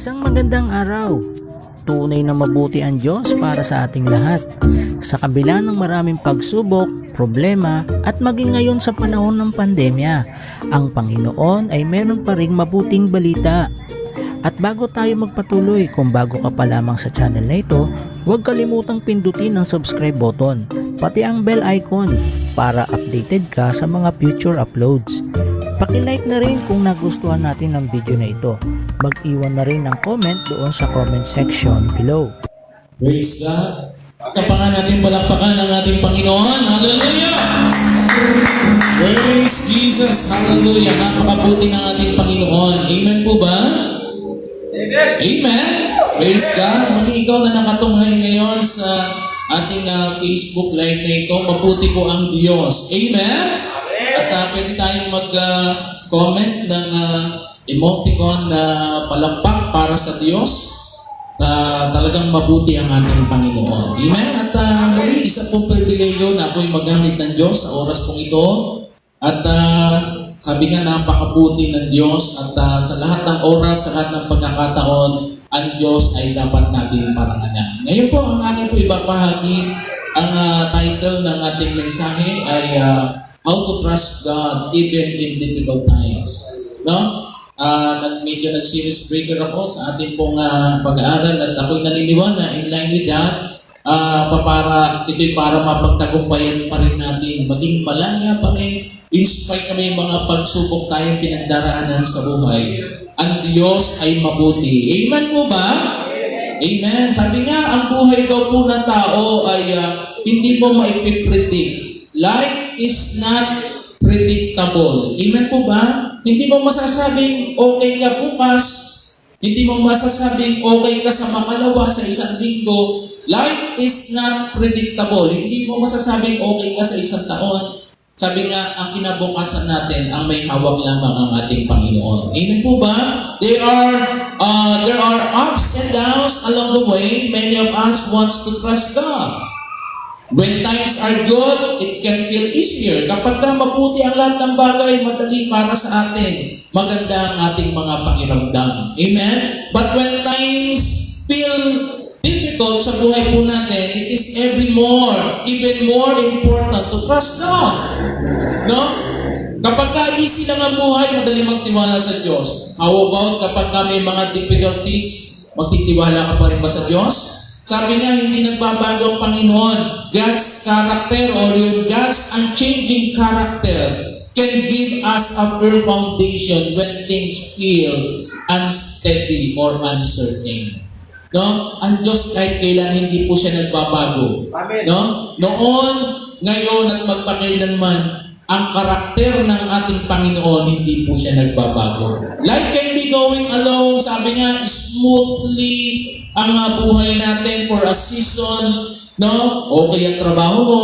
Isang magandang araw. Tunay na mabuti ang Diyos para sa ating lahat. Sa kabila ng maraming pagsubok, problema at maging ngayon sa panahon ng pandemya, ang Panginoon ay meron pa ring mabuting balita. At bago tayo magpatuloy, kung bago ka pa lamang sa channel na ito, huwag kalimutang pindutin ang subscribe button, pati ang bell icon para updated ka sa mga future uploads. Paki-like na rin kung nagustuhan natin ang video na ito. Mag-iwan na rin ng comment doon sa comment section below. Praise God. Kapangan natin palakpakan ng ating Panginoon. Hallelujah! Praise Jesus. Hallelujah. Napakabuti ng ating Panginoon. Amen po ba? Amen. Amen. Praise God. Muli ikaw na nakatunghay ngayon sa ating Facebook live na ito. Mabuti po ang Diyos. Amen. At pwede tayong mag-comment ng emoticon na palakpak para sa Diyos. Talagang mabuti ang ating Panginoon. Amen? At muli, isa pong pribileyo na ako'y magamit ng Diyos sa oras pong ito. At sabi nga, napakabuti ng Diyos. At sa lahat ng oras, sa lahat ng pagkakataon, ang Diyos ay dapat natin parangalan. Ngayon po, ang ating po ibabahagi, ang title ng ating mensahe ay How to Trust God Even in Difficult Times. No? Medyo nag-series breaker ako sa ating pong pag-aaral at ako'y naniniwala in line with that, ito'y para mapagtagumpayan pa rin natin, maging malaya pa rin, in spite na may mga pagsubok tayong pinagdaraanan sa buhay. Ang Diyos ay mabuti. Amen po ba? Amen. Sabi nga, ang buhay daw po ng tao ay hindi mo maipipredict. Life is not predictable. Amen po ba? Hindi mo masasabing okay ka bukas. Hindi mo masasabing okay ka sa makalawa sa isang linggo. Life is not predictable. Hindi mo masasabing okay ka sa isang taon. Sabi nga, ang kinabukasan natin, ang may hawak lamang ang ating Panginoon. Amen po ba? There are ups and downs along the way. Many of us wants to trust God. When times are good, it can feel easier. Kapag mabuti ang lahat ng bagay, madali para sa atin. Maganda ang ating mga pakiramdam. Amen? But when times feel difficult sa buhay po natin, it is even more important to trust God. No? Kapag easy lang ang buhay, madali magtiwala sa Diyos. How about kapag may mga difficulties, magtitiwala ka pa rin ba sa Diyos? Sabi nga, hindi nagbabago ang Panginoon. God's character or yung God's unchanging character can give us a firm foundation when things feel unsteady or uncertain. No? Ang Diyos kahit kailan hindi po siya nagbabago. Amen. No? Noon, ngayon at magpakailanman, ang karakter ng ating Panginoon hindi po siya nagbabago. Life can be going along, sabi nga, smoothly ang buhay natin for a season, no? Okay ang trabaho mo,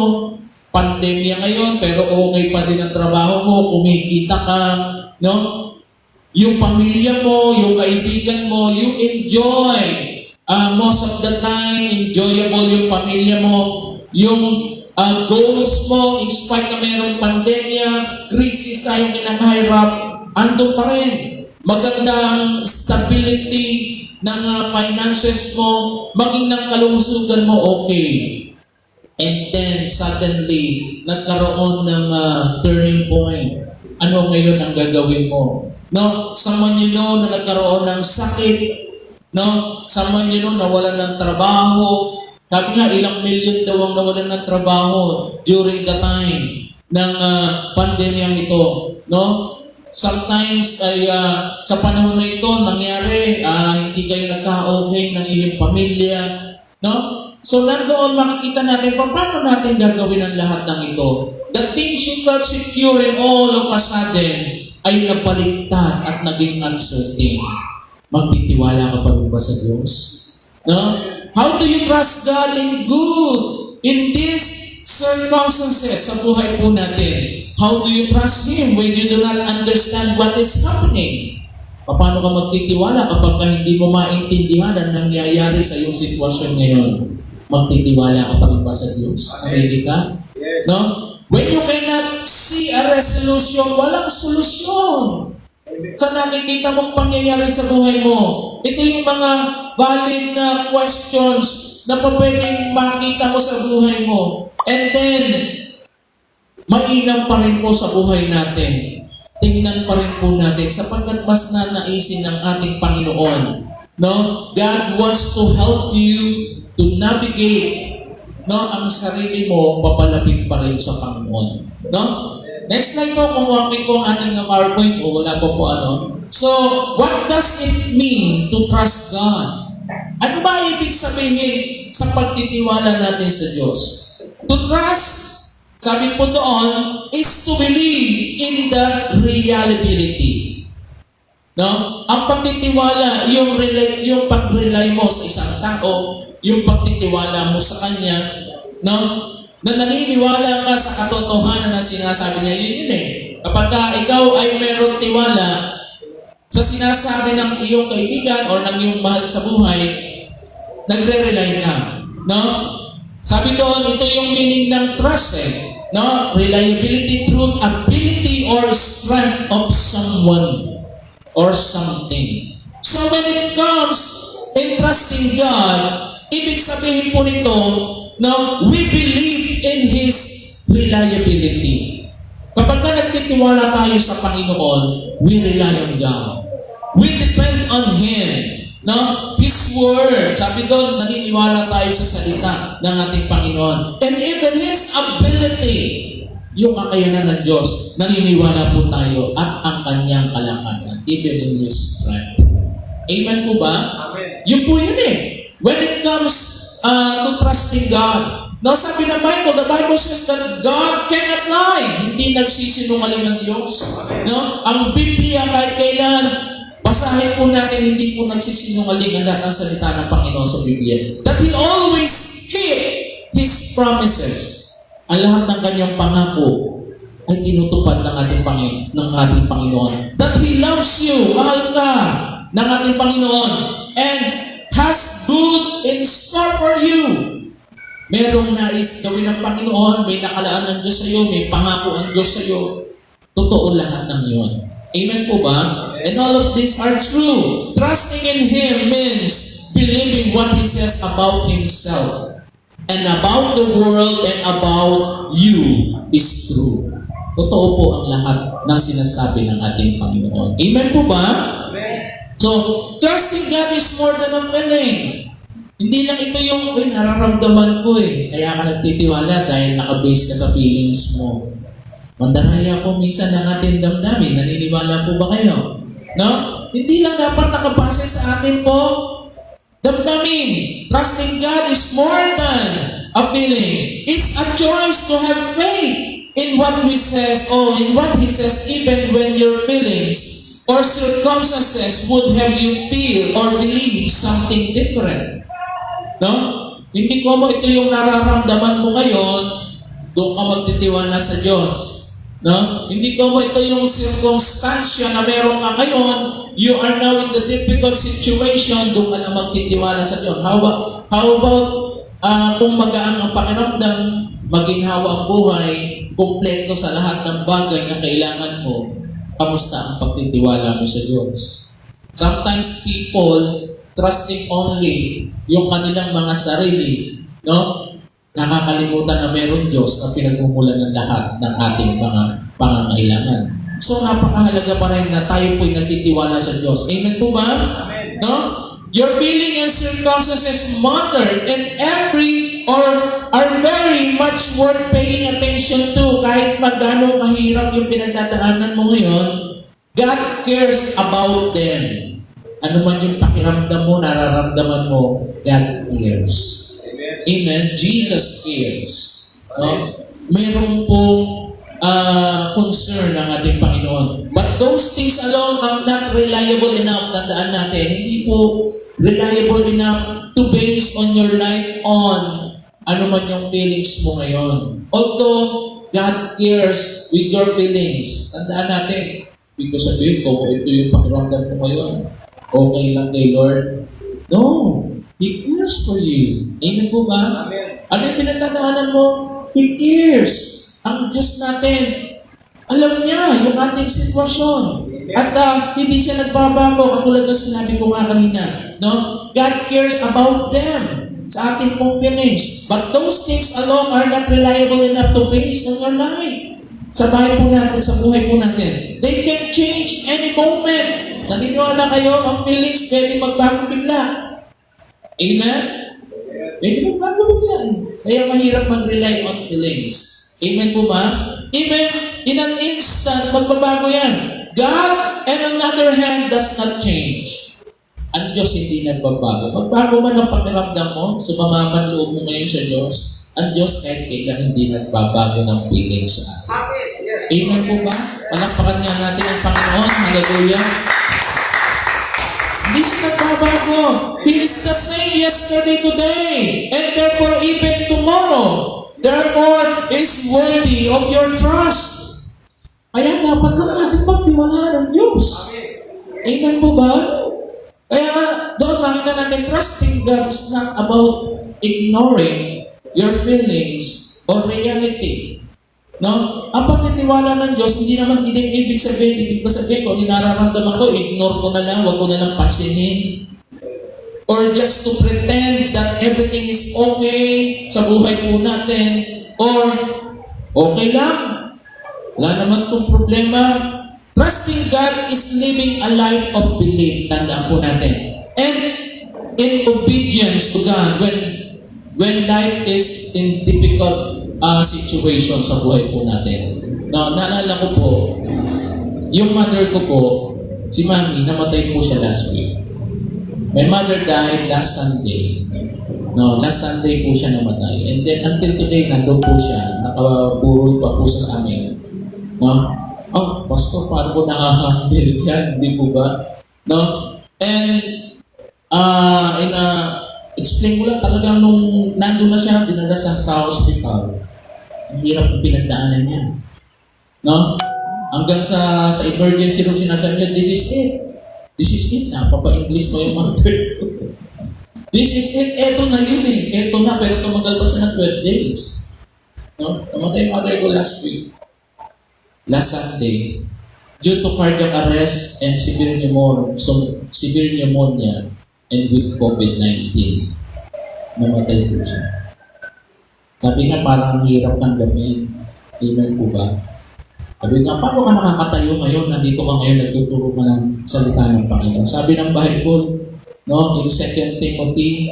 pandemya ngayon, pero okay pa din ang trabaho mo, kumikita ka, no? Yung pamilya mo, yung kaibigan mo, you enjoy. Most of the time, enjoyable yung pamilya mo, yung goals mo, in spite na mayroong pandemya, crisis tayong kinakahirap, andun pa rin. Maganda ang stability ng finances mo, maging ng kalusugan mo, okay. And then, suddenly, nagkaroon ng turning point. Ano ngayon ang gagawin mo? No? Someone you know na nagkaroon ng sakit. No? Someone you know nawalan ng trabaho. Sabi nga, ilang milyon daw ang nawalan ng trabaho during the time ng pandemyang ito. No? Sometimes ay sa panahon na ito nangyari hindi kayo nagka-okay ng iyong pamilya, no? So nandoon makikita natin paano natin gagawin ang lahat ng ito. The things you felt secure in all of a sudden ay nabaliktad at naging uncertain. Magtitiwala ka pa rin ba sa Diyos? No? How do you trust God in these circumstances sa buhay po natin? How do you trust Him when you do not understand what is happening? Paano ka magtitiwala kapag hindi mo maintindihan ang nangyayari sa iyong sitwasyon ngayon? Magtitiwala ka pa rin ba sa Diyos? Ready ka? No? When you cannot see a resolution, walang solusyon. Sa nakikita mong pangyayari sa buhay mo, ito yung mga valid na questions na pwedeng makita mo sa buhay mo. And then, mainam pa rin po sa buhay natin. Tingnan pa rin po natin sapagkat mas nanaisin ng ating Panginoon. No? God wants to help you to navigate ang sarili mo papalapit pa rin sa Panginoon. No? Next slide po, kung wakit po ang ating PowerPoint o wala po So, what does it mean to trust God? Ano ba ibig sabihin sa pagtitiwala natin sa Diyos? To trust, sabi po doon, is to believe in the reliability. No? Ang pagtitiwala, yung pag-rely mo sa isang tao, yung pagtitiwala mo sa Kanya, no? Na naniniwala ka sa katotohanan na sinasabi niya, yun eh. Kapag ikaw ay meron tiwala sa sinasabi ng iyong kaibigan o ng iyong mahal sa buhay, nagre-rely ka. No? Sabi doon, ito yung meaning ng trust eh. No? Reliability, truth, ability, or strength of someone or something. So when it comes in trusting God, ibig sabihin po nito, no, we believe in His reliability. Kapag nagtitiwala tayo sa Panginoon, we rely on God. We depend on Him. No? His Word. Sabi doon, naniniwala tayo sa salita ng ating Panginoon. And even His ability, yung kakayanan ng Diyos, naniniwala po tayo at ang Kanyang kalakasan. Even in His strength. Amen po ba? Amen. Yun po yun eh. When it comes to trusting God. Now, sabi ng Bible, the Bible says that God cannot lie. Hindi nagsisinungaling ang Diyos. No? Ang Biblia kahit kailan, basahin po natin, hindi po nagsisinungaling ang lahat ng salita ng Panginoon sa Biblia. That He always keep His promises. Ang lahat ng Kanyang pangako ay tinutupad ng ating Panginoon. That He loves you, mahal ka ng ating Panginoon. And has good in store for you. Merong nais gawin ng Panginoon, may nakalaan ng Diyos sa iyo, may pangako ang Diyos sa iyo. Totoo lahat ng yun. Amen po ba? And all of these are true. Trusting in Him means believing what He says about Himself and about the world and about you is true. Totoo po ang lahat ng sinasabi ng ating Panginoon. Amen po ba? So, trusting God is more than a feeling. Hindi lang ito yung, nararamdaman ko eh. Kaya ka nagtitiwala dahil nakabase ka sa feelings mo. Mandaraya po minsan ng ating damdamin. Naniniwala po ba kayo? No? Hindi lang dapat nakabase sa atin po damdamin. Trusting God is more than a feeling. It's a choice to have faith in what He says even when your feelings or circumstances would have you feel or believe something different. No? Hindi ko mo ito yung nararamdaman mo ngayon, doon ka magtitiwala sa Diyos. No? Hindi ko mo ito yung circumstansya na meron ka ngayon, you are now in the difficult situation, doon ka na magtitiwala sa Diyos. How about kung magaan ang pakiramdam, maginhawa ang buhay, kumpleto sa lahat ng bagay na kailangan mo, kamusta ang pagtitiwala mo sa Diyos? Sometimes people trusting only yung kanilang mga sarili, no? Nakakalimutan na meron Diyos na pinagmumulan ng lahat ng ating mga pangangailangan. So napakahalaga pa rin na tayo po'y nagtitiwala sa Diyos. Amen po ba? Amen. No? Your feeling and circumstances matter and are very much worth paying attention to. Kahit magano kahirap yung pinagdadaanan mo ngayon, God cares about them. Ano man yung pakiramdam mo, nararamdaman mo, God cares. Amen. Jesus cares. No? Meron pong concern ng ating Panginoon. But those things alone are not reliable enough. Tandaan natin, hindi po reliable enough to base on your life on ano man yung feelings mo ngayon. Although God cares with your feelings. Tandaan natin, hindi ko sabihin ko, ito yung pakiramdam ko ngayon. Okay lang kay Lord. No. He cares for you. Amen po ba? Amen. Ano yung pinagdadaanan mo? He cares. Ang Diyos natin, alam niya yung ating sitwasyon. At hindi siya nagbabago, katulad ng sinabi ko nga kanina. No? God cares about them sa ating pong feelings. But those things alone are not reliable enough to base on your life. Sa bahay po natin, sa buhay po natin. They can change any moment. Naniniwala kayo, ang feelings pwede magbago bigla. Amen? Pwede magbago bigla. Kaya mahirap mag-rely on feelings. Amen po ba? Even in an instant, magbabago yan. God, and on the other hand, does not change. Ang Diyos hindi nagbabago. Magbago man ang pakiramdam mo, sumamaman loob mo ngayon sa Diyos, ang Diyos kahit kailan hindi nagbabago ng feelings sa atin. Amen po ba? Palakpakan nga natin ang Panginoon. Hallelujah. Hindi siya nagbabago. He is the same yesterday, today, and therefore even tomorrow. Therefore, is worthy of your trust. Kaya dapat lang natin pagtiwalaan ang Diyos. Amen po ba? Kaya nga, doon makita natin, trusting God is not about ignoring your feelings or reality. No? Ang pagtitiwala ng Diyos, hindi naman ibig sabihin ko, nararamdaman ko, ignore ko na lang, wag ko na lang pasinin. Or just to pretend that everything is okay sa buhay po natin. Or, okay lang, wala naman itong problema. Trusting God is living a life of belief. Tandaan po natin. And in obedience to God when life is in difficult situation sa buhay po natin. No, naalala ko po, yung mother ko po, si Mami, namatay po siya last week. My mother died last Sunday. No, last Sunday po siya namatay. And then until today, nandun po siya. Nakaburol pa po sa amin. No? Oh, Pastor, paano po nakahandle yan? Hindi po ba? No? And, explain ko lang talagang nung nandun na siya, dinala sa hospital. Ang hirap ng pinagdaanan niya. No? Hanggang sa emergency room sinasabi niya, this is it. This is it na. Papa-English mo yung mother. This is it. Eto na yun eh. Eto na. Pero tumagal pa siya ng 12 days. No? Namatay yung mother ko last week. Last Sunday. Due to cardiac arrest and severe pneumonia and with COVID-19. Namatay po siya. Sabi nga, parang hirap ng gamin. Amen po ba? Sabi nga, paano ka nakakatayo ngayon? Nandito ka ngayon, nagtuturo ka ng salita ng Panginoon. Sabi ng Bible, no, in 2 Timothy,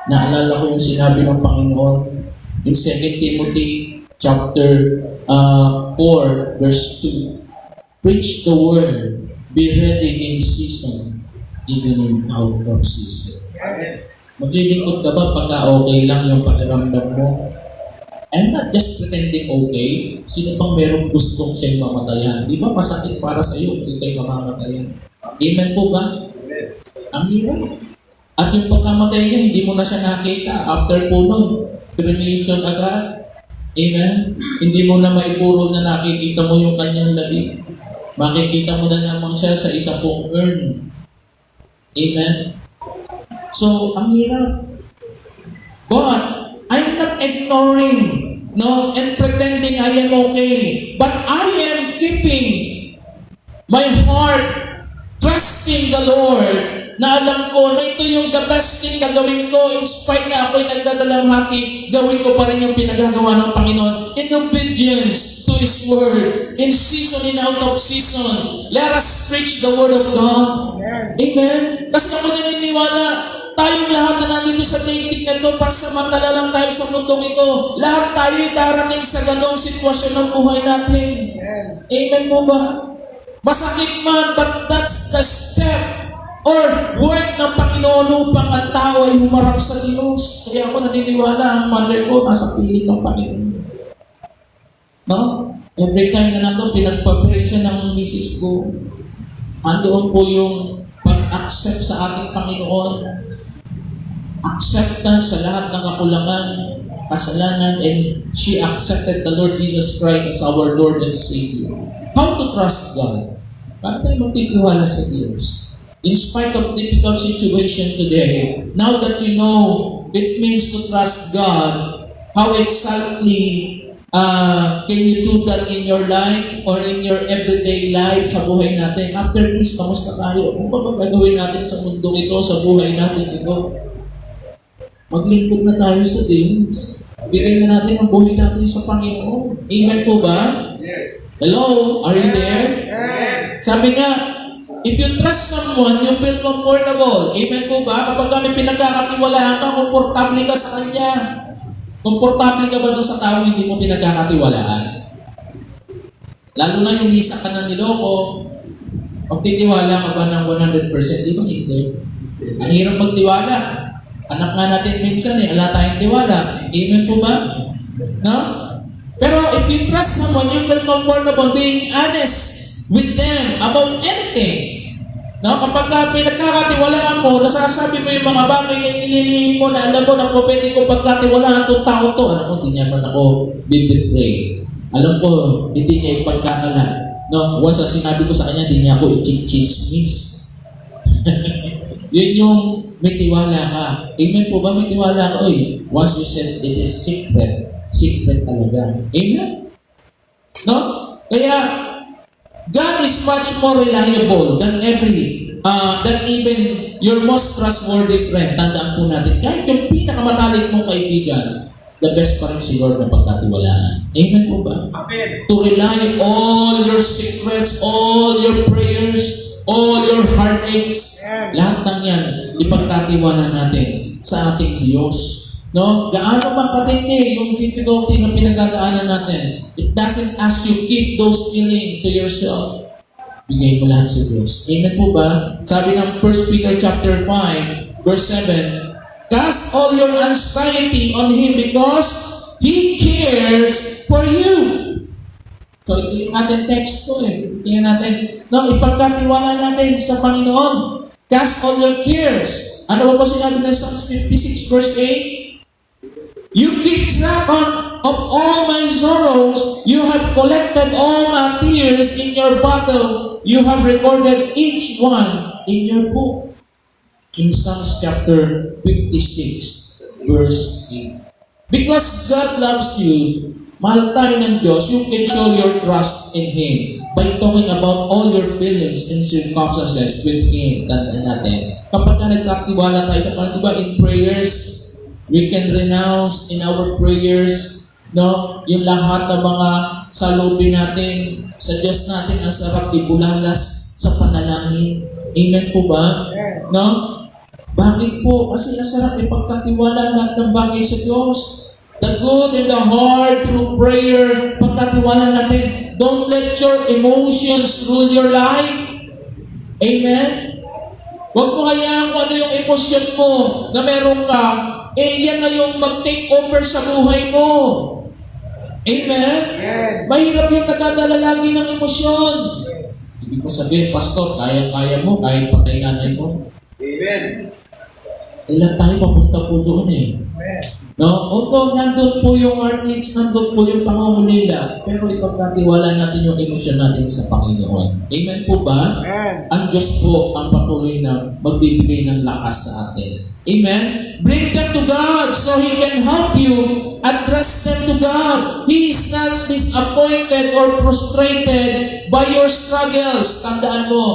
naalala ko yung sinabi ng Panginoon. In 2 Timothy, chapter 4, verse 2, preach the word, be ready in season, even in out of season. Maglilingkod ka ba pagka okay lang yung pakiramdam mo? I'm not just pretending okay. Sino bang merong gustong siyang mamatayan? Di ba masakit para sa iyo kung kayo mamamatayan? Amen po ba? Ang hirap. At yung pagkamatay niya, hindi mo na siya nakita. After po nun, cremation agad. Amen? Hindi mo na maipuro na nakikita mo yung kanyang labi. Makikita mo na naman siya sa isa pong urn. Amen? So, ang hirap. But, I'm not ignoring, no, and pretending I am okay. But I am keeping my heart, trusting the Lord, na alam ko na ito yung the best thing na gawin ko. In spite na ako'y nagdadalamhati, gawin ko pa rin yung pinagagawa ng Panginoon. In obedience to His Word. In season, in out of season. Let us preach the Word of God. Amen? Kasi ako naniniwala, tayong lahat na nandito sa daigdig na ito, pansamantala lang tayo sa mundong ito. Lahat tayo'y darating sa ganong sitwasyon ng buhay natin. Amen mo ba? Masakit man, but that's the step or work ng Panginoon upang ang tao ay humarap sa Diyos. Kaya ako naniniwala, ang mother ko nasa piling ng Panginoon. No? Every time na nato, pinagpapray siya ng misis ko. Andoon po yung pag-accept sa ating Panginoon. Acceptance sa lahat ng kakulangan, kasalanan, and she accepted the Lord Jesus Christ as our Lord and Savior. How to trust God? Paano tayo magtitiwala sa Diyos? In spite of difficult situation today, now that you know it means to trust God, how exactly Can you do that in your life or in your everyday life sa buhay natin? After this, kamusta tayo? Ano ba gagawin natin sa mundo ito, sa buhay natin ito? Maglingkod na tayo sa Diyos. Bigay na natin ang buhay natin sa Panginoon. Amen po ba? Hello? Are you there? Sabi nga, if you trust someone, you feel comfortable. Amen po ba? Kapag kami pinagkakatiwalaan ka, komportable ka sa Kanya. Komportable ka ba doon sa tao hindi mo pinagkakatiwalaan? Lalo na yung misa ka na niloko, pagtitiwala ka ba ng 100%? Di ba hindi? Ang hirap magtiwala. Anak nga natin minsan ala tayong tiwala. Amen po ba? No? Pero if you trust someone, you feel comfortable being honest with them about anything. No, kapag pinagkakatiwalaan mo, nasasabi mo yung mga bagay na inililihim mo na alam mo na po pwede ko pagkatiwalaan itong tao to. Alam mo, hindi niya man ako bibitray. Alam ko, hindi niya ipagkakala. No, once na sinabi ko sa kanya, hindi niya ako i-chismis. Yun yung may tiwala ka. Amen po ba? May tiwala ka. Oy, once you said it is secret, secret talaga. Amen? No? Kaya, God is much more reliable than than even your most trustworthy friend. Tandaan po natin, kahit yung pinakamatalik mong kaibigan, the best pa rin si Lord na pagkatiwalaan. Amen po ba? Amen. To rely all your secrets, all your prayers, all your heartaches, lahat ng yan, ipagkatiwala natin sa ating Diyos. No? Gaano man katindi yung difficulty na pinagdadaanan natin, it doesn't ask you keep those feelings to yourself. Bigay mo lahat sa Diyos. Amen po ba? Sabi ng 1 Peter chapter 5, verse 7, cast all your anxiety on Him because He cares for you. So, ito yung ating text ko Tingnan natin. No, ipagkatiwala natin sa Panginoon. Cast all your cares. Ano ba sinabi ng Psalms 56 verse 8? You keep track of all my sorrows. You have collected all my tears in your bottle. You have recorded each one in your book. In Psalms chapter 56, verse 8. Because God loves you, mahal tayo ng Diyos, you can show your trust in Him by talking about all your feelings and circumstances with Him. Tandaan natin. Kapag nagkakatiwala tayo sa Panginoon, diba, in prayers, we can renounce in our prayers, no, yung lahat ng mga salubin natin sa Diyos natin, ang sarap ibulalas sa panalangin. Amen po ba? No? Bakit po? Kasi ang sarap ipagkatiwala lahat ng bagay sa Diyos. The good and the hard through prayer, pagkatiwala natin. Don't let your emotions rule your life. Amen? Huwag mo hayaan kung ano yung emosyon mo na meron ka, yan na yung mag-take over sa buhay mo. Amen? Mahirap yung nagdadala lagi ng emosyon. Hindi ko sabihin, Pastor, kaya-kaya mo, kahit patay nanay mo. Amen. Ilan tayo papunta po doon No? Although nandun po yung heartaches, nandun po yung pangungulila, pero ipagkatiwala natin yung emosyon natin sa Panginoon. Amen po ba? Amen. Ang Diyos po ang patuloy na magbibigay ng lakas sa atin. Amen? Bring them to God so He can help you. Address them to God. He is not disappointed or frustrated by your struggles. Tandaan mo,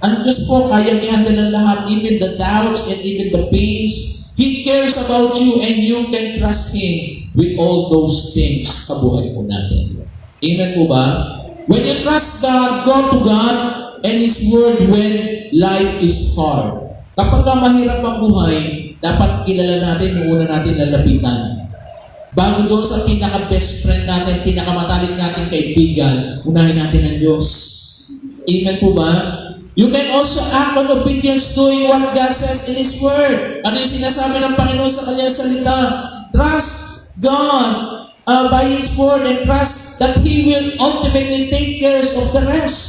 ang Diyos po kayang i-handle ng lahat, even the doubts and even the pains. He cares about you and you can trust Him with all those things sa buhay po natin. Amen po ba? When you trust God, go to God and His Word when life is hard. Kapag mahirap ang buhay, dapat kilala natin yung una natin lalapitan. Bago doon sa pinaka-best friend natin, pinakamatalik natin kaibigan, unahin natin ang Diyos. Amen po ba? You can also act on obedience doing what God says in His Word. Ano yung sinasabi ng Panginoon sa Kanyang salita? Trust God by His Word and trust that He will ultimately take care of the rest.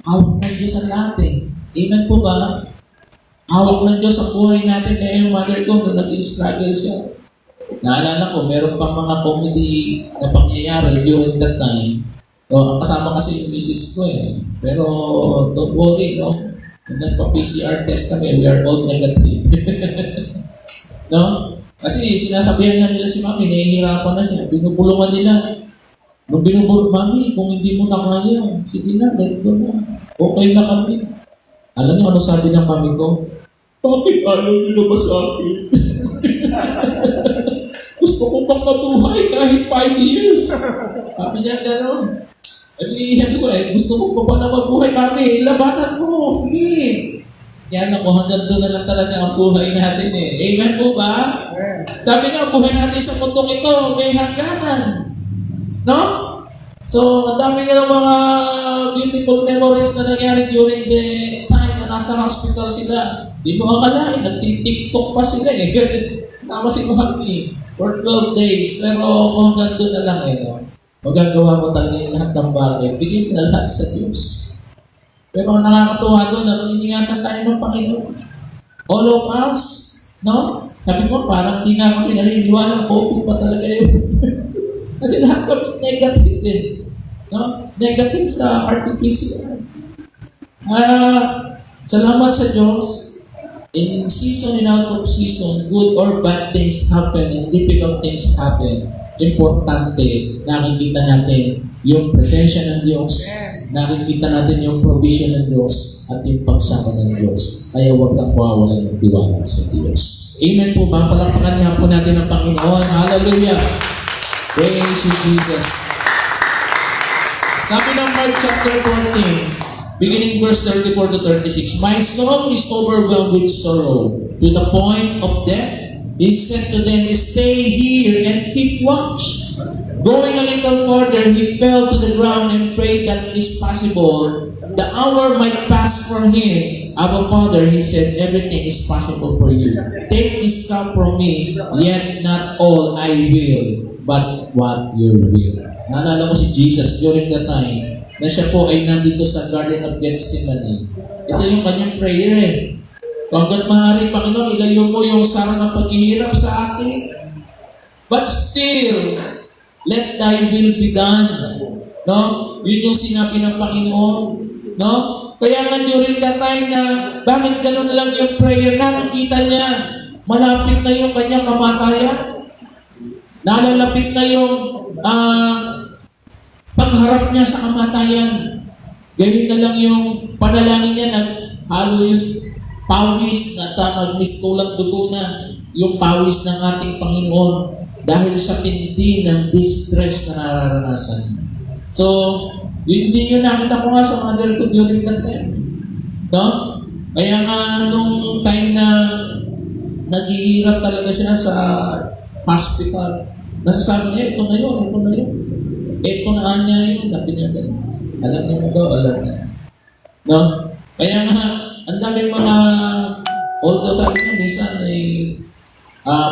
Hawak ng Diyos ang lahat Amen po ba? Hawak ng Diyos ang buhay natin. Kaya yung mother ko, nung nag-struggle siya. Naalala ko, meron pang mga comedy na pangyayari during that time. Ang kasama kasi yung misis ko Pero don't worry, no? Nung nagpa-PCR test kami, we are all negative. No? Kasi sinasabihan na nila si Mami, nahihirapan na siya. Binubulungan nila. Nung binubulong, Mami, kung hindi mo na kaya, sige na, let go na. Okay na kami. Alam niyo ano sabi ng Mami ko? Bakit ayaw niyo na ba sa akin? Gusto ko pang mabuhay kahit 5 years. Sabi niya gano'n. Sabi ko gusto ko pa na mabuhay kami. Labanan mo. Sige. Yan ako, hanggang doon na lang talaga ang buhay natin eh. Amen po ba? Sabi nga, buhay natin sa mundong ito, may hangganan. No? So, ang dami nga ng mga beautiful memories na nangyari during the time na nasa hospital sila. Di mo akalain, nagtitiktok pa sila eh. Kasi sama si Mami for 12 days. Pero hanggang doon na lang eh. No? Magagawa mo talaga yung lahat ng bagay. Bigyan mo na lahat sa Diyos. Pero ang nakakatuwa doon, nanginingatan tayo ng Panginoon. All of us, no? Sabi mo, parang di nga kami naniniwala, COVID pa talaga yun. Kasi lahat kami negative eh. No? Negative sa RT-PCR. Salamat sa Diyos. In season and out of season, good or bad things happen and difficult things happen. Importante, nakikita natin yung presensya ng Diyos, nakikita natin yung provision ng Diyos at yung pagsama ng Diyos. Kaya huwag kang mawawalan ng tiwala sa Diyos. Amen po ba? Palakpakan nga po natin ang Panginoon. Hallelujah! Praise you, Jesus. Sabi ng Mark chapter 14, beginning verse 34 to 36, My soul is overwhelmed with sorrow to the point of death. He said to them, Stay here and keep watch. Going a little further, he fell to the ground and prayed that it is possible the hour might pass for him. Our Father, he said, everything is possible for you. Take this cup from me, yet not all I will, but what your will. Naalala mo si Jesus during the time na siya po ay nandito sa Garden of Gethsemane. Ito yung kanyang prayer eh. Hanggat maaari, Panginoon, ilayo mo yung sarang ng paghihirap sa akin. But still, let thy will be done. No? Yun yung sinabi ng Panginoon. No? Kaya nga during that time na, bakit ganun lang yung prayer na nakita niya, malapit na yung kanyang kamatayan. Nalalapit na yung pagharap niya sa kamatayan. Ganyan na lang yung panalangin niya na halo yung pawis na nagmistulang dugo na yung pawis ng ating Panginoon dahil sa tindi ng distress na nararanasan. So, yun din yung nakita ko nga sa mother ko during that time. No? Kaya nga nung time na naghihirap talaga siya sa hospital, nasasabi niya, ito na yun. Ito na niya yun. Sabi niya, alam niya na daw, alam niya. No? Kaya nga, ang daming mga, although sabi niya, minsan ay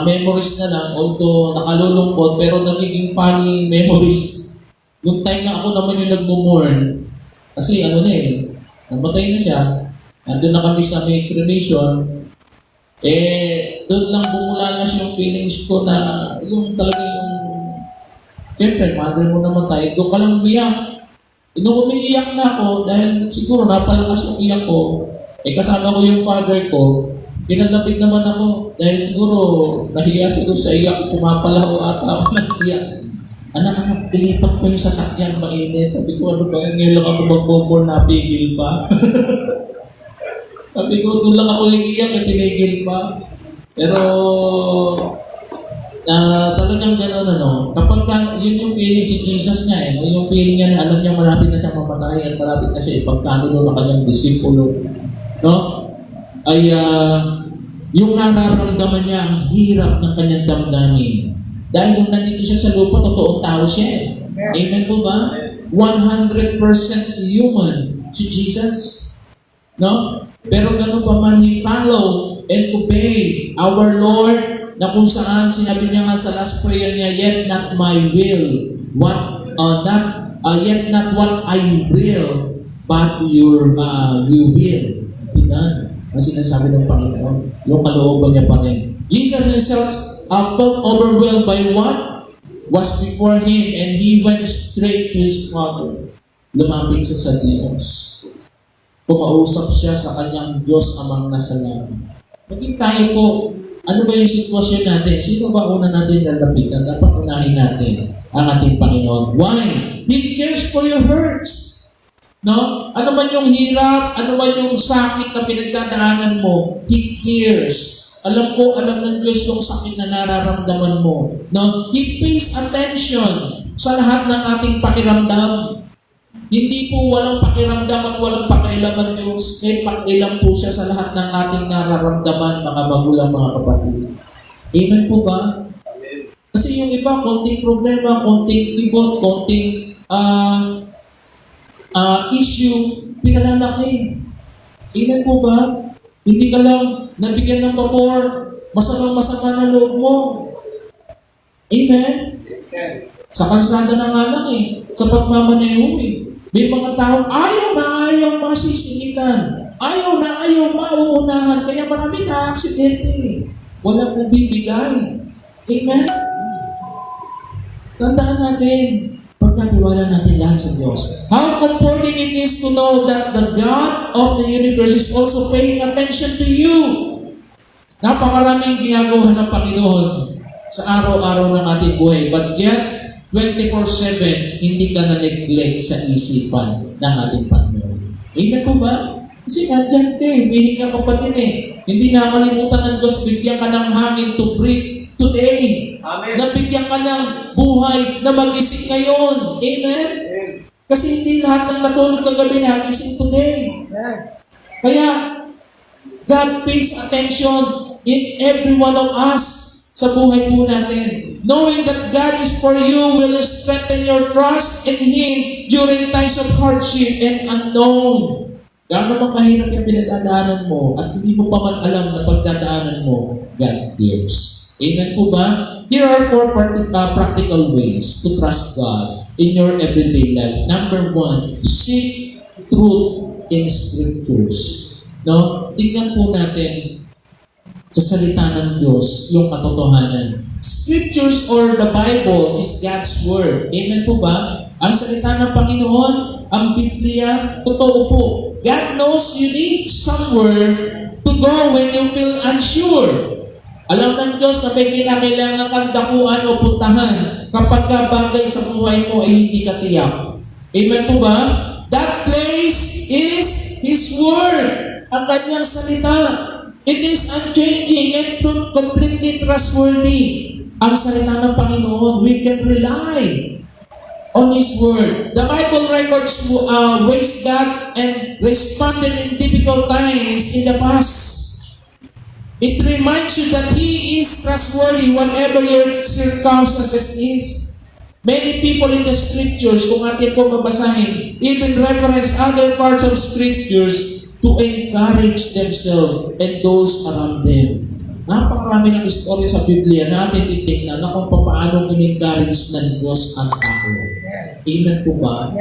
memories na lang, although nakalulungkot, pero nagiging funny memories. Yung time na ako naman yung nagmo-mourn, kasi namatay na siya, nandun na kami sa may cremation, doon lang bumula na siya yung feelings ko na, yung talaga yung, siyempre, mother mo namatay, doon ka lang umiyak. Nung umiiyak na ako, dahil siguro napalakas yung iyak ko, kasama ko yung father ko, pinalapit naman ako, dahil siguro nahiya siguro sa iyak, pumapala ko ata ako ng iyak. Anak, ilipat ko yung sasakyan, mainit. Sabi ko, ano ba yan, ngayon lang ako mag-bobor, napigil pa. Sabi ko, doon lang ako iiyak, pinigil pa. Pero, talagang gano'n, kapag yun yung feeling si Jesus niya yung feeling niya na alam niya malapit na siya mamatay at malapit na siya ipagkanulo ng kanyang disipulo, no? Ay, yung nararamdaman niya ang hirap ng kanyang damdamin. Dahil nung nandito siya sa lupa, totoong tao siya Amen po ba? 100% human si Jesus. No? Pero ganun pa man, he follow and obey our Lord na kung saan sinabi niya nga sa last prayer niya, yet not my will, yet not what I will, but your will be done. Ang sinasabi ng Panginoon, yung kalooban niya pa rin. Jesus himself felt overwhelmed by what was before him and he went straight to his Father. Lumapit siya sa Diyos. Pumausap siya sa kanyang Diyos amang nasa langit. Maging tayo po, Ano ba yung sitwasyon natin? Sino ba una natin lalapitan? Dapat unahin natin ang ating Panginoon. Why? He cares for your hurts. No? Ano man yung hirap, ano man yung sakit na pinagdadaanan mo, He cares. Alam ng Diyos yung sakit na nararamdaman mo. No? He pays attention sa lahat ng ating pakiramdam. Hindi po walang pakiramdam at walang pakialaman Diyos. May pakialam po siya sa lahat ng ating nararamdaman, mga magulang, mga kapatid. Amen po ba? Kasi yung iba, konting problema, konting libot, konting issue, pinalalaki. Amen po ba? Hindi ka lang nabigyan ng pabor, masamang-masama na loob mo. Amen? Sa kalsada na nga lang sa pagmamaneho May mga tao ayaw masisingitan. Ayaw mauunahan. Kaya marami na aksidente. Walang nagbibigay. Amen? Tandaan natin, pagkatiwala natin lahat sa Diyos. How comforting it is to know that the God of the universe is also paying attention to you. Napakaraming ginagawa ng Panginoon sa araw-araw ng ating buhay. But yet, 24/7, hindi ka na-neglect sa isipan ng ating Panginoon. Amen po ba? Kasi nandyan humihinga ka pa din Hindi nakakalimutan ng Diyos, bigyan ka ng hangin to breathe today. Amen. Nabigyan ka ng buhay na magising ngayon. Amen? Kasi hindi lahat ng natulog kagabi nagising today. Kaya, God pays attention in every one of us sa buhay po natin. Knowing that God is for you will strengthen your trust in Him during times of hardship and unknown. Gaano naman kahirap yung pinagdadaanan mo at hindi mo pa man alam na pagdadaanan mo, God cares. Amen po ba? Here are 4 practical ways to trust God in your everyday life. Number 1, seek truth in Scriptures. No? Tingnan po natin sa salita ng Diyos yung katotohanan. Scriptures or the Bible is God's Word. Amen po ba? Ang salita ng Panginoon, ang Biblia, totoo po. God knows you need somewhere to go when you feel unsure. Alam ng Diyos na may kinakailangan kang dakuan o puntahan kapag bagay sa buhay mo ay hindi ka tiyak. Amen po ba? That place is His Word. Ang kanyang salita. It is unchanging and completely trustworthy. Ang salita ng Panginoon, we can rely on His Word. The Bible records ways God and responded in difficult times in the past. It reminds you that He is trustworthy whatever your circumstances is. Many people in the Scriptures, kung atin po mabasahin, even reference other parts of Scriptures to encourage themselves and those around them. Napakarami ng istorya sa Biblia na atin titignan na kung paano in-encourage ng Diyos ang tao. Amen po ba?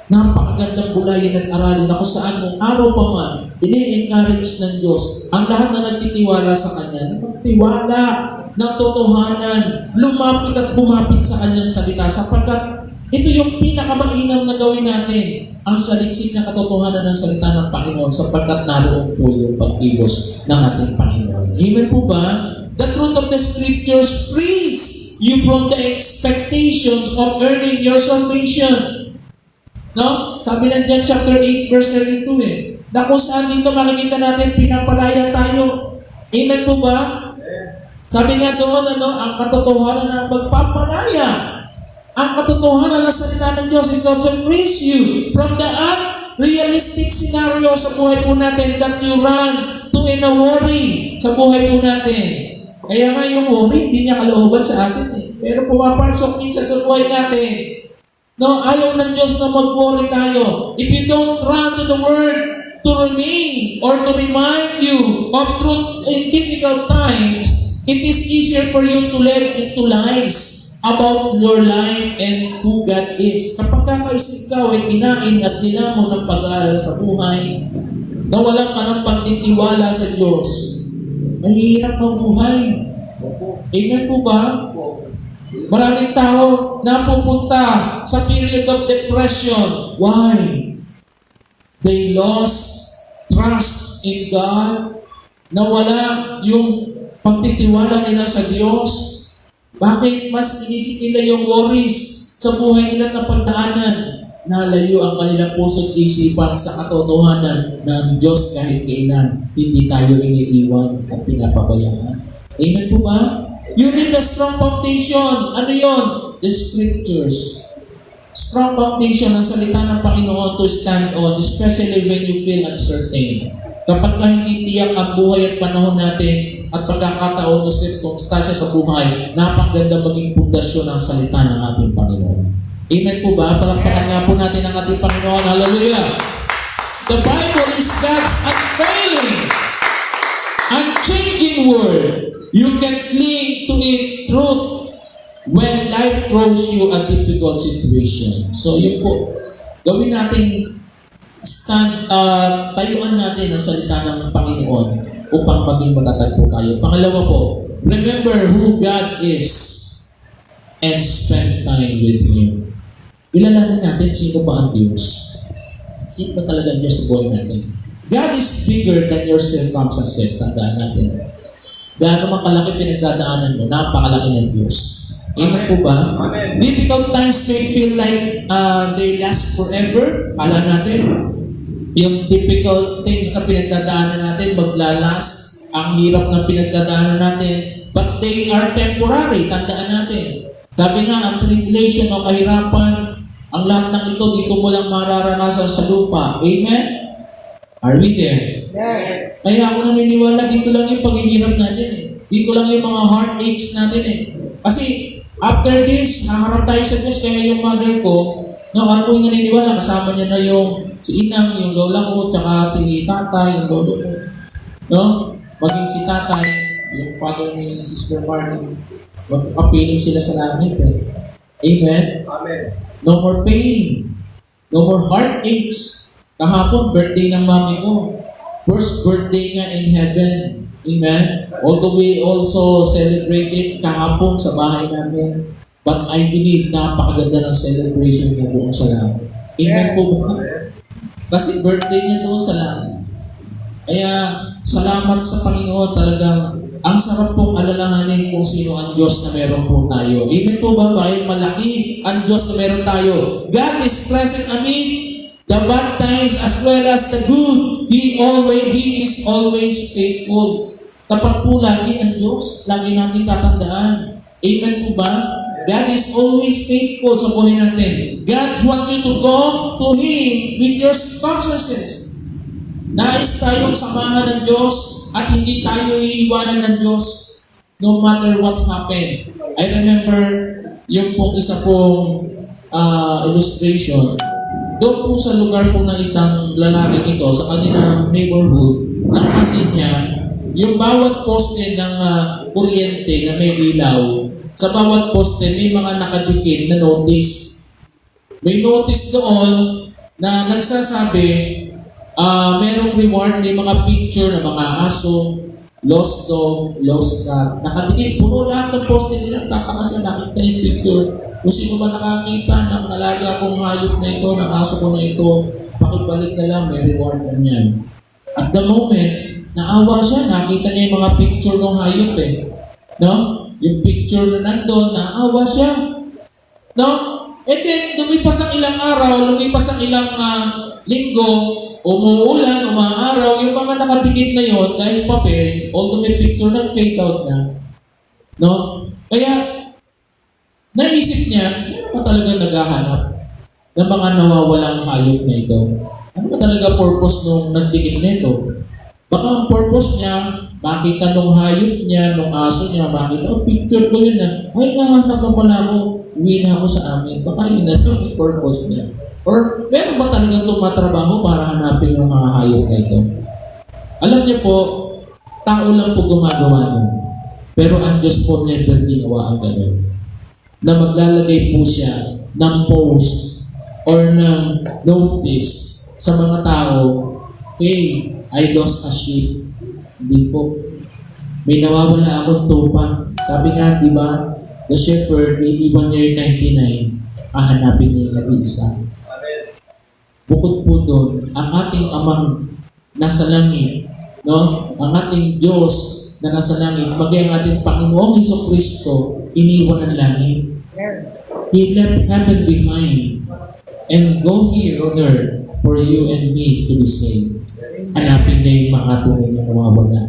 Napakagandang bulayan at aralin na kung saan kung araw pa man, ini-encourage ng Diyos ang lahat na nagtitiwala sa Kanya, magtiwala ng totohanan, lumapit at bumapit sa Kanyang salita sapagkat ito yung pinakamainam na gawin natin, ang saliksik na katotohanan ng salita ng Panginoon sapagkat naroon po yung pag-ilos ng ating Panginoon. Amen po ba? The truth of the Scriptures frees you from the expectations of earning your salvation. No? Sabi ng John chapter 8 verse 32 na kung saan dito makikita natin pinapalaya tayo. Amen po ba? Sabi nga doon, ang katotohanan na magpapalaya. Ang katotohanan ng salita ng Diyos is also frees you from the unrealistic scenario sa buhay po natin that you run to in a worry sa buhay po natin. Kaya nga yung worry, hindi niya kalooban sa atin Pero pumapasok minsan sa buhay natin. No, ayaw ng Diyos na mag-worry tayo. If you don't run to the Word to remain or to remind you of truth in difficult times, it is easier for you to let into lies about your life and who God is. Kapag kakaisip ka ay kinain at nilamon ng pag-aaral sa buhay, na walang ka ng pagtitiwala sa Diyos, mahirap ang buhay. Amen po ba? Maraming tao napupunta sa period of depression. Why? They lost trust in God. Nawala yung pagtitiwala nila sa Diyos? Bakit mas inisip nila yung worries sa buhay nila na pagdaanan? Nalayo ang kanilang puso't isipan sa katotohanan na ang Diyos kahit kailan hindi tayo iniiwan at pinapabayaan. Amen po ba? You need a strong foundation. Ano yon? The Scriptures. Strong foundation ng salita ng Panginoon to stand on, especially when you feel uncertain. Kapag hindi tiyak ang buhay at panahon natin at pagkakataon o sirkumstansya sa buhay, napakaganda maging pundasyon ng salita ng ating Panginoon. Amen po ba? Palakpakan nga po natin ang ating Panginoon. Hallelujah! The Bible is God's unfailing, unchanging word. You can cling to it truth when life throws you a difficult situation. So yun po, gawin natin tayuan natin ang salita ng Panginoon upang maging matatag po tayo. Pangalawa po, remember who God is and spend time with Him. Ilalaman natin sino ba ang Diyos. Sino ba talaga ang Diyos sa buhay natin? God is bigger than your circumstances. Tandaan natin. Gaano man kalaki pinagdadaanan mo, napakalaki ng Diyos. Amen po ba? Amen. Difficult times may feel like they last forever. Alam natin, yung difficult things na pinagdadaanan natin, maglalast. Ang hirap ng pinagdadaanan natin, but they are temporary. Tandaan natin. Sabi nga, ang tribulation o kahirapan, ang lahat ng ito, dito mo lang mararanasan sa lupa. Amen? Are we there? Yeah. Kaya ako naniniwala, dito lang yung paghihirap natin eh. Dito lang yung mga heartaches natin eh. Kasi, after this, haharap tayo sa Diyos. Kaya yung mother ko, no, ako yung naniniwala, kasama niya na yung si Inang, yung lola ko, tsaka si tatay, yung lolo ko. No? Maging si tatay, yung father ni Sister Marlene, magkakapiling sila sa langit eh. Amen? Amen. No more pain. No more heartaches. Kahapon, birthday ng mami ko. First birthday nga in heaven. Amen? Although we also celebrated kahapon sa bahay namin. But I believe napakaganda ng celebration niya doon sa langit. Amen po ba? Kasi birthday niya doon sa langit. Kaya, salamat sa Panginoon talagang ang sarap pong alalahanin kung sino ang Diyos na meron po tayo. Amen po ba? Bahit malaki ang Diyos na meron tayo. God is present amid the bad times as well as the good. He is always faithful. Kapag po lagi ang Diyos, lagi natin tatandaan. Amen po ba? God is always faithful sa buhay natin. God wants you to go to Him with your circumstances. Nais tayong samahan ng Diyos at hindi tayo iiwanan ng Diyos no matter what happened. I remember yung pong isa pong illustration. Doon po sa lugar po ng isang lalaki ito, sa kanilang neighborhood, napansin niya, yung bawat poste ng kuryente na may ilaw, sa bawat poste may mga nakadikit na notice. May notice doon na nagsasabi, merong reward, may mga picture ng mga aso, lost dog, lost cat. Nakadikit, puno lahat ng poste nila, tatakas na nakita yung picture. Kung sino ba nakakita ng alaga kong hayop na ito, ng aso ko na ito, pakibalik na lang, may reward na yan. At the moment, naawa siya, nakita niya yung mga picture ng hayop eh. No? Yung picture na nandun, naawa siya. No? And then, lumipas ang ilang araw, lumipas ang ilang linggo, umuulan, umaaraw, yung mga nakadikit na yon dahil papel, although may picture na fade out na. No? Kaya, naisip niya, ano ka talaga naghahanap ng mga nawawalang hayop na ito? Ano ka talaga purpose nung nagdikit nito? Baka ang purpose niya, makita nung hayop niya, nung aso niya, makita, picture ko yun na, ay, nahanap pa pala ako, uwi na ako sa amin. Baka yun na yung purpose niya. Or, meron ba talagang tumatrabaho para hanapin yung mga hayop na ito? Alam niyo po, tao lang po gumagawa nun. Pero ang Diyos po never ginawa ang gano'n. Na maglalagay po siya ng post or ng notice sa mga tao, hey, I lost a sheep. Hindi po. May nawawala akong tupa. Sabi nga, di ba, the shepherd, iiwan niya yung 99, hahanapin niya yung isa. Bukod po doon, ang ating amang nasa langit, no? Ang ating Diyos na nasa langit, maging ang ating Panginoong Jesucristo, iniwan ng langit. He left heaven behind and go here on earth for you and me to be saved. Hanapin na yung mga tunay na nawawala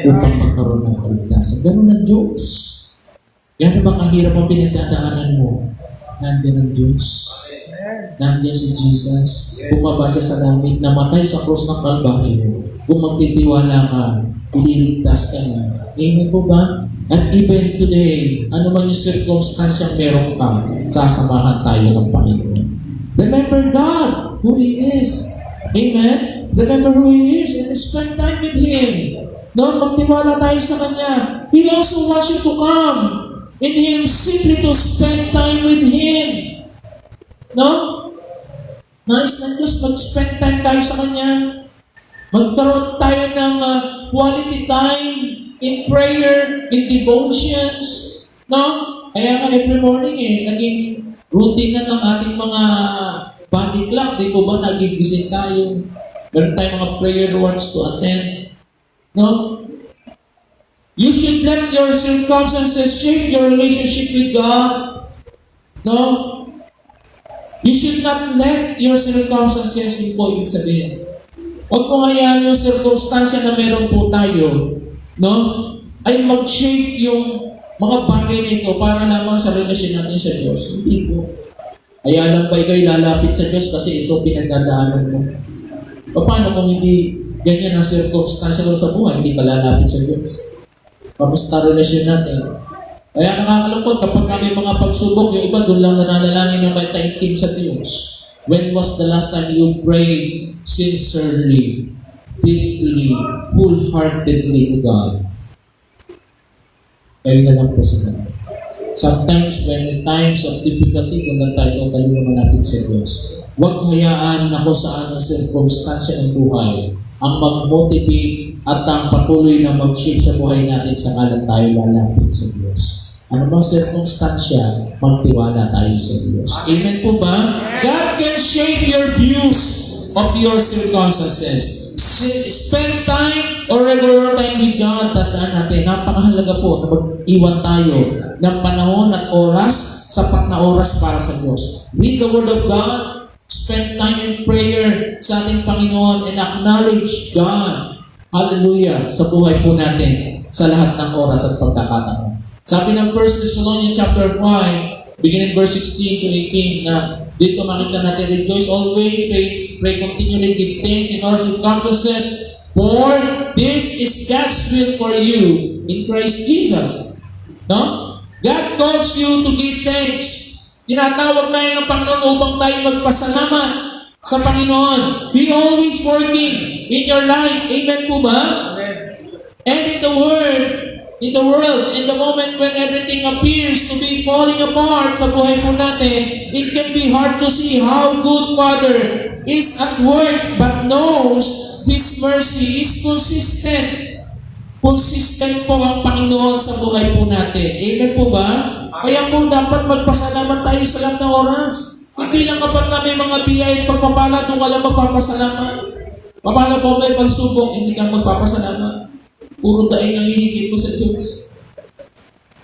upang magkaroon ng kaligtasan. Ganun ang Diyos. Yan na ba kahirap ang pinagdadaanan mo? Nandiyan ang Diyos. Nandiyan si Jesus. Bumaba siya sa langit, namatay sa krus ng Kalbaryo. Kung magtitiwala ka, ililigtas ka na. Amen po ba? At even today, ano man yung circumstance meron ka, sasamahan tayo ng Panginoon. Remember God, who He is. Amen? Remember who He is and spend time with Him. No, magtiwala tayo sa Kanya. He also wants you to come in Him simply to spend time with Him. No? Nais na Diyos, mag-spend time tayo sa Kanya. Magkaroon tayo ng quality time in prayer, in devotions. No? Kaya nga every morning naging routine na ng ating mga body clock. Di po ba, nagigising tayo. Meron tayong mga prayer words to attend. No? You should let your circumstances shape your relationship with God. No? You should not let your circumstances, yun po ibig sabihin. Huwag mo hayaan yung circumstansya na meron po tayo, no? Ay mag-shape yung mga bagay na ito para lamang sa relasyon natin sa Diyos. Hindi po. Hayaan lang ba ikaw lalapit sa Diyos kasi ito pinagdadaanan mo? Paano kung hindi ganyan ang circumstansya sa buhay, hindi ka lalapit sa Diyos? Kamusta relasyon natin? Kaya nakakalungkot kapag kami mga pagsubok, yung iba doon lang nananalangin na may taimtim sa Diyos. When was the last time you prayed sincerely, deeply, wholeheartedly to God? Kayo na lang po sa Lord. Sometimes when times of difficulty, kung tayo naman natin sa Diyos, huwag hayaan na kung saan ang circumstansya ng buhay ang mag-motivate at ang patuloy na mag-shape sa buhay natin sa ngalan tayo lalapit sa Diyos. Ano bang circumstansya, magtiwala tayo sa Diyos. Amen po ba? God can shape your views of your circumstances. Spend time or regular time with God. Tandaan natin, napakahalaga po na mag-iwan tayo ng panahon at oras, sapat na oras para sa Diyos. Read the Word of God, spend time in prayer sa ating Panginoon, and acknowledge God. Hallelujah, sa buhay po natin, sa lahat ng oras at pagkakataon. Sabi ng 1 Thessalonians chapter 5, beginning verse 16 to 18, na dito makita natin, rejoice always, pray continually, give thanks in all circumstances, for this is God's will for you in Christ Jesus. No? God calls you to give thanks. Tinatawag tayo ng Panginoon upang tayo magpasalamat sa Panginoon. He always working in your life. Amen po ba? And in the world, in the moment when everything appears to be falling apart sa buhay po natin, it can be hard to see how good Father is at work but knows His mercy is consistent. Consistent po ang Panginoon sa buhay po natin. Amen po ba? Kaya po dapat magpasalamat tayo sa lahat ng oras. Hindi lang kapag kami mga biyay at pagpapala kung walang magpapasalamat. Paano po may pagsubok, hindi ka magpapasalamat. Puro daing ang hihigit mo sa Diyos.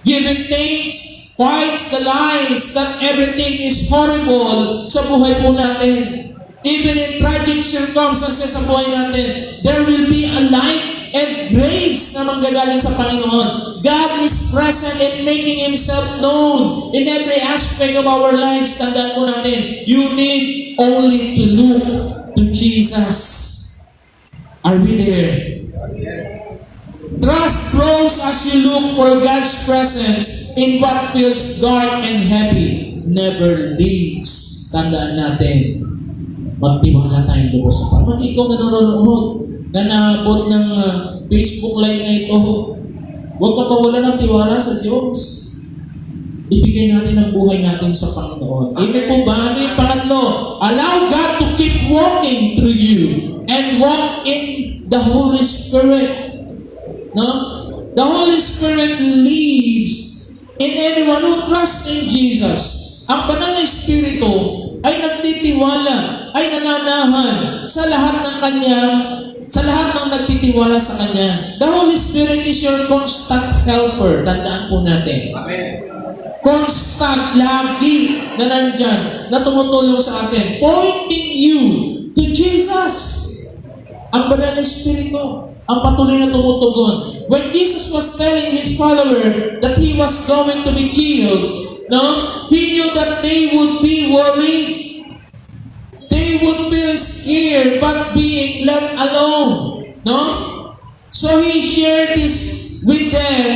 Giving thanks fights the lies that everything is horrible sa buhay po natin. Even in tragic circumstances sa buhay natin, there will be a light and grace na manggagaling sa Panginoon. God is present in making Himself known in every aspect of our lives. Tandaan po natin, you need only to look to Jesus. Are we there? Trust grows as you look for God's presence in what feels dark and heavy. Never leaves. Tandaan natin, magtiwala tayong lubos sa Panginoon. Ikaw na nanonood, na naabot ng Facebook Live na ito, huwag ka mawala ng tiwala sa Diyos. Ibigay natin ang buhay natin sa Panginoon. Amen po ba? Ano yung pangatlo? Allow God to keep walking through you and walk in the Holy Spirit. No? The Holy Spirit lives in anyone who trusts in Jesus. Ang banal na Espiritu ay nagtitiwala, ay nananahan sa lahat ng kanyang Sa lahat ng nagtitiwala sa Kanya. The Holy Spirit is your constant helper. Tandaan po natin. Constant, lagi na nandyan, na tumutulong sa atin. Pointing you to Jesus. Ang banal na Espiritu, ang patuloy na tumutugon. When Jesus was telling His follower that He was going to be killed, He knew that they would be worried. They would feel scared but being left alone. So He shared this with them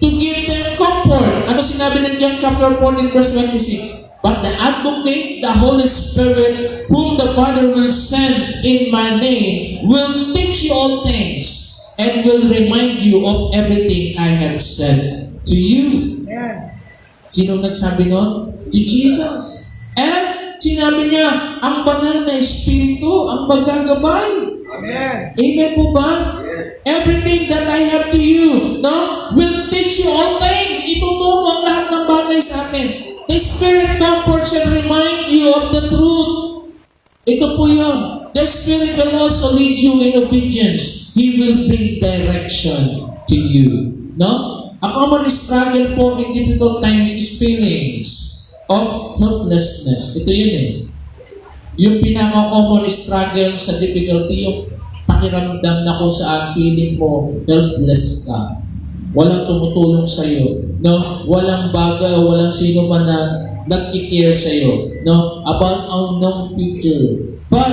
to give them comfort. Ano sinabi ng John chapter 14 verse 26? But the Advocate, the Holy Spirit, whom the Father will send in my name, will teach you all things and will remind you of everything I have said to you. Sino nagsabi nun? Si Jesus. And sinabi niya, ang banal na Espiritu ang magagabay. Amen po ba? Everything that I have to you, will teach you all things. Ituturo ang lahat ng bagay sa atin. The Spirit comforts and remind you of the truth. Ito po yun. The Spirit will also lead you in obedience. He will bring direction to you. A common struggle po in difficult times is feelings of helplessness. Ito yun Yung pinaka-common struggle sa difficulty, yung pakiramdam na kung saan feeling mo helpless ka. Walang tumutulong sa'yo. Walang bagay o walang sino man na nag-i-care sa'yo. About unknown future. But,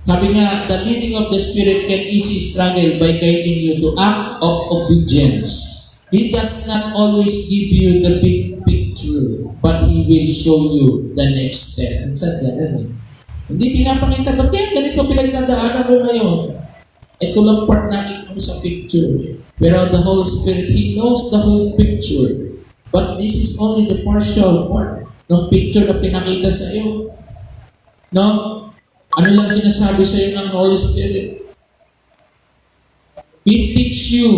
sabi nga, the leading of the Spirit can easy struggle by guiding you to act of obedience. He does not always give you the big picture, but He will show you the next step. Hindi pinapakita, ba't yan? Ganito pinagdadaanan mo ngayon. Ito lang part natin kami sa picture. Pero the Holy Spirit, He knows the whole picture. But this is only the partial part ng picture na pinakita sa iyo. Ano lang sinasabi sa iyo ng Holy Spirit? He teach you,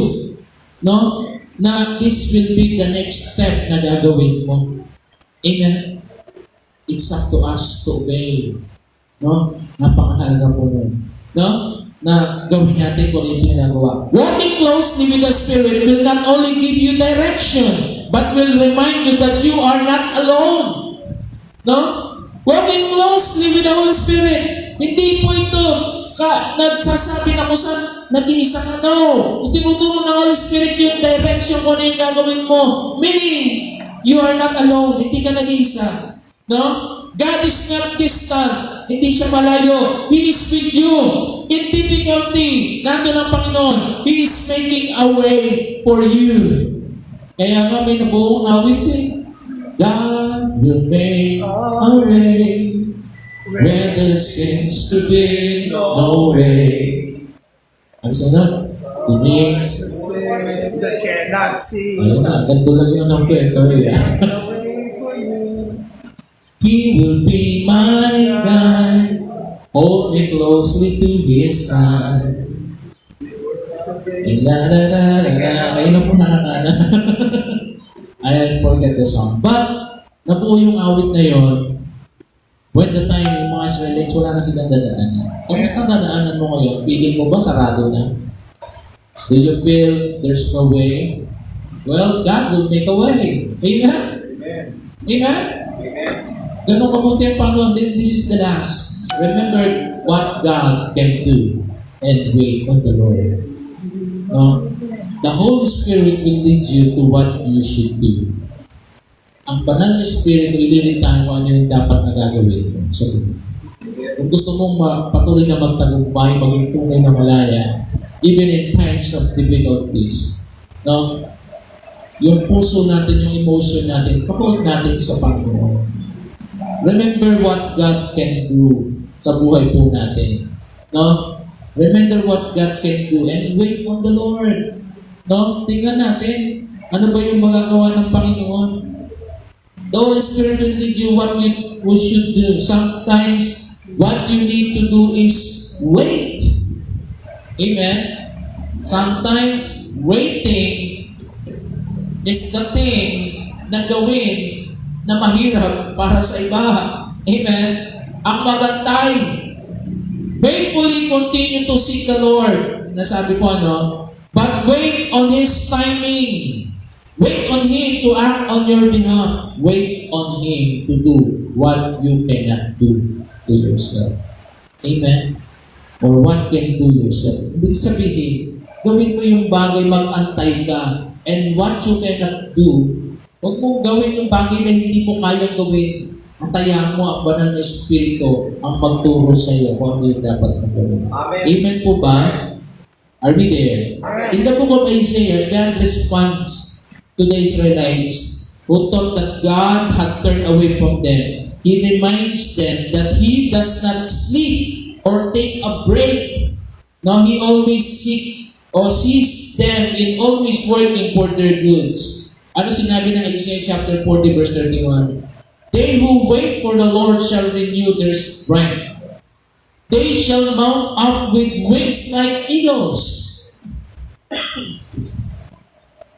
na this will be the next step na gagawin mo. Amen? It's up to us to obey. Napakahalaga po nun. Na gawin natin kung yung pinagawa. Walking closely with the Spirit will not only give you direction, but will remind you that you are not alone. Walking closely with the Holy Spirit. Hindi po ito nagsasabi na kung saan nag-iisa ka. Itinuturo ng Holy Spirit yung direction kung ano yung gagawin mo. Meaning, you are not alone. Hindi ka nag-iisa. God is not distant. Hindi siya malayo. He is with you. In difficulty, nandun ang Panginoon. He is making a way for you. Kaya nga may nabuong awit God will make a way where there seems to be no way. Ang sunod, He makes that cannot see. Ayun na, ganito lang yun ang sorry He will be my guide, hold me closely to His side. Ayun na po nakakana. I forget the song. But, nabuo yung awit na yon when the time yung mga Israelites wala na silang dadaanan. Kamusta dadaanan mo ngayon? Feeling mo ba sarado na? Do you feel there's no way? Well, God will make a way. Amen? Amen? Ganun kabuti ang Panginoon. This is the last. Remember what God can do and wait on the Lord. The Holy Spirit will lead you to what you should do. Ang banal na Spirit will ililitahan kung ano yung dapat na gagawin. So, kung gusto mong patuloy na magtagumpay, maging tunay na malaya, even in times of difficulties, yung puso natin, yung emotion natin, pakulit natin sa Panginoon. Remember what God can do sa buhay po natin. Remember what God can do and wait on the Lord. Tingnan natin, ano ba yung magagawa ng Panginoon? The Holy Spirit will lead you what you should do. Sometimes, what you need to do is wait. Amen? Sometimes, waiting is the thing na gawin na mahirap para sa iba. Amen? Ang magantay. Faithfully continue to seek the Lord. Nasabi ko but wait on His timing. Wait on Him to act on your behalf. Wait on Him to do what you cannot do to yourself. Amen? Or what can do yourself. Ibig sabihin, gawin mo yung bagay, mag-antay ka. And what you cannot do, huwag mong gawin yung bagay na hindi mo kayang gawin. Antayahan mo ang banal na Espiritu ang magturo sa iyo kung ano yung dapat mong gawin. Amen po ba? Are we there? In the book of Isaiah, God responds to the Israelites who thought that God had turned away from them. He reminds them that He does not sleep or take a break. No, He always sees them in always working for their goods. Ano sinabi ng Isaiah chapter 40 verse 31? They who wait for the Lord shall renew their strength. They shall mount up with wings like eagles.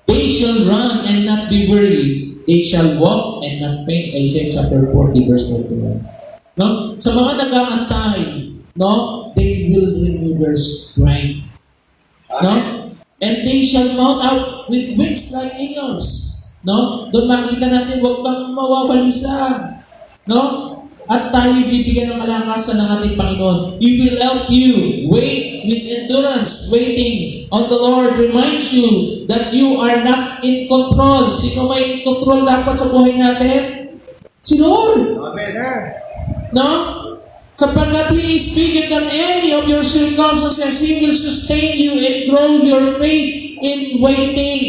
They shall run and not be weary. They shall walk and not faint. Isaiah chapter 40 verse 31. No? Sa mga nag-aantay, no? They will renew their strength. No? And they shall mount up with wings like eagles. No? Doon makikita natin, huwag kang mawabalisa. No? At tayo bibigyan ng kalakasan ng ating Panginoon. He will help you. Wait with endurance. Waiting on the Lord reminds you that you are not in control. Sino may control dapat sa buhay natin? Si Lord. Amen. No? Sapagkat He is bigger than any of your circumstances, He will sustain you and grow your faith in waiting.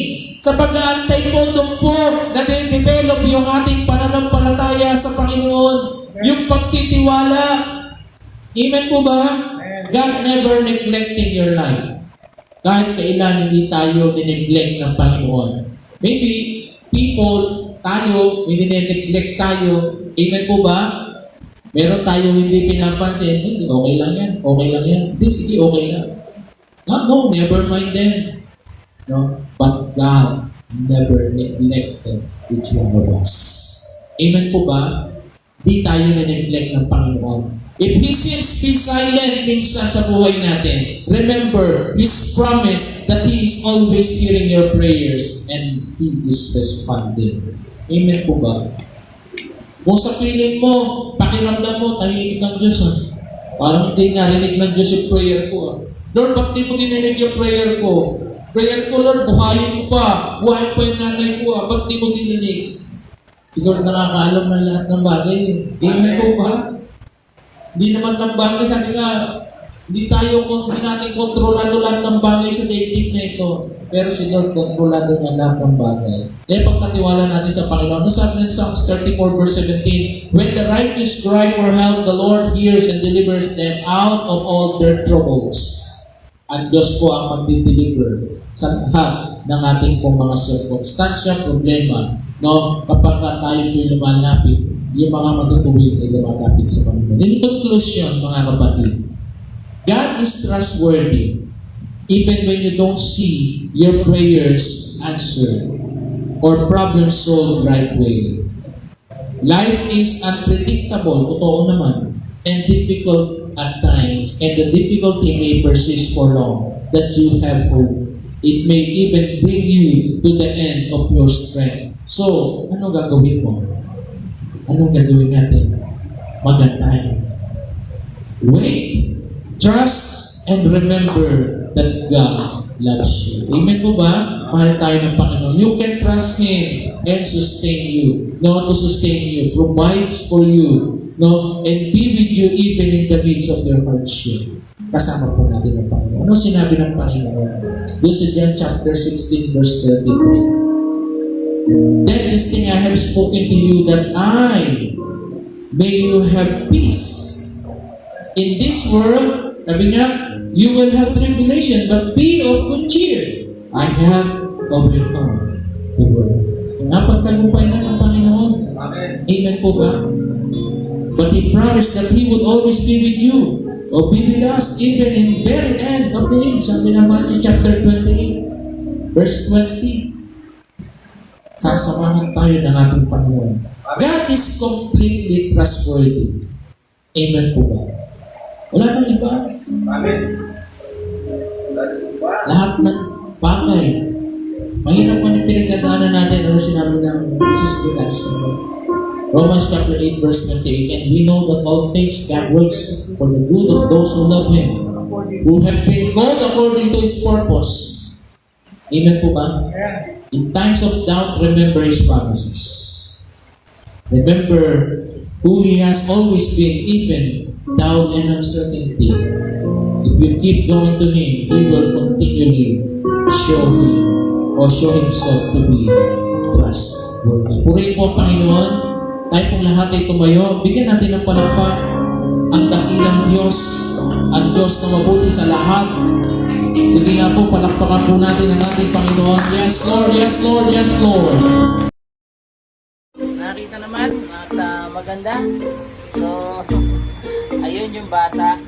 Sa pag-aantay po, doon po na-develop yung ating pananampalataya sa Panginoon. Yung pagtitiwala. Amen po ba? God never neglecting your life. Kahit kailan hindi tayo dineglect ng Panginoon. Maybe people, tayo, neglect tayo. Amen po ba? Meron tayo hindi pinapansin. Hindi, okay lang yan. Okay lang yan. Hindi, sige, okay lang. No, never mind them. No? But God never neglected each one of us. Amen po ba? Di tayo na-neglect ng Panginoon. If He seems to be silent minsan sa buhay natin, remember His promise that He is always hearing your prayers and He is responding. Amen po ba? Kung sa piling mo, pakiramdam mo, tahimik ng Diyos. Parang hindi narinig ng Diyos yung prayer ko. Lord, ba't di mo dininig yung prayer ko? Prayer ko, Lord, buhayin mo pa. Buhayin pa yung nanay ko. Ba't di mo dininig? Siguro nakakaalam ng lahat ng bagay. Amen po ba? Hindi naman ng bagay. Sabi nga, hindi natin kontrolado lahat ng bagay sa daigdig na ito. Pero si Lord, kontrolado niya lahat ng bagay. Kaya pagkatiwala natin sa Panginoon, nasabi ng Psalms 34 verse 17, when the righteous cry for help, the Lord hears and delivers them out of all their troubles. Ang Diyos po ang mag-deliver sa lahat ng ating pong mga circumstansya, problema, no? Kapag tayo po'y lumalapit, yung mga matutuwid ay lumalapit sa Panginoon. In conclusion, mga kapatid, God is trustworthy even when you don't see your prayers answered or problems solved right way. Life is unpredictable, totoo naman, and difficult at times, and the difficulty may persist for long, that you have hope. It may even bring you to the end of your strength. So, ano gagawin mo? Anong gagawin natin? Magantay. Wait, trust, and remember that God loves you. Amen po ba? Mahal tayo ng Panginoon. You can trust Him and sustain you. No, to sustain you, provides for you, no, and be with you even in the midst of your hardship. Kasama po natin ang Panginoon. Ano sinabi ng Panginoon? Doon sa John chapter 16 verse 33. That this thing I have spoken to you, that may you have peace. In this world, sabi nga, you will have tribulation, but be of good cheer. I have overcome the world. Napagtagumpay na ng Panginoon. Amen po ba? But He promised that He would always be with you, or be with us, even in very end of the age. Sabi ng Matthew chapter 28, verse 20. Sasamahan tayo ng ating Panginoon. God is completely trustworthy. Amen po ba? Wala nang iba. Amen. Lahat ng bagay. Mahirap man yung pinagdadaanan natin. Ano sinabi ng Jesus Christ? Romans chapter 8 verse 28. And we know that all things God works for the good of those who love Him, who have been called according to His purpose. Amen po ba? In times of doubt, remember His promises. Remember who He has always been, even doubt and uncertainty. If you keep going to Him, He will continually show Himself to be trustworthy. Purihin po ang Panginoon. Tayo pong lahat ay tumayo. Bigyan natin ng palakpak ang dakilang Diyos, ang Diyos na mabuti sa lahat. Sige nga po, palakpakan po natin ang ating Panginoon. Yes, Lord, yes, Lord, yes, Lord. Nakita naman at maganda. So, ayun yung bata.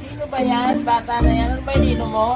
Sino ba yan? Bata na yan. Ano ba yung nino mo?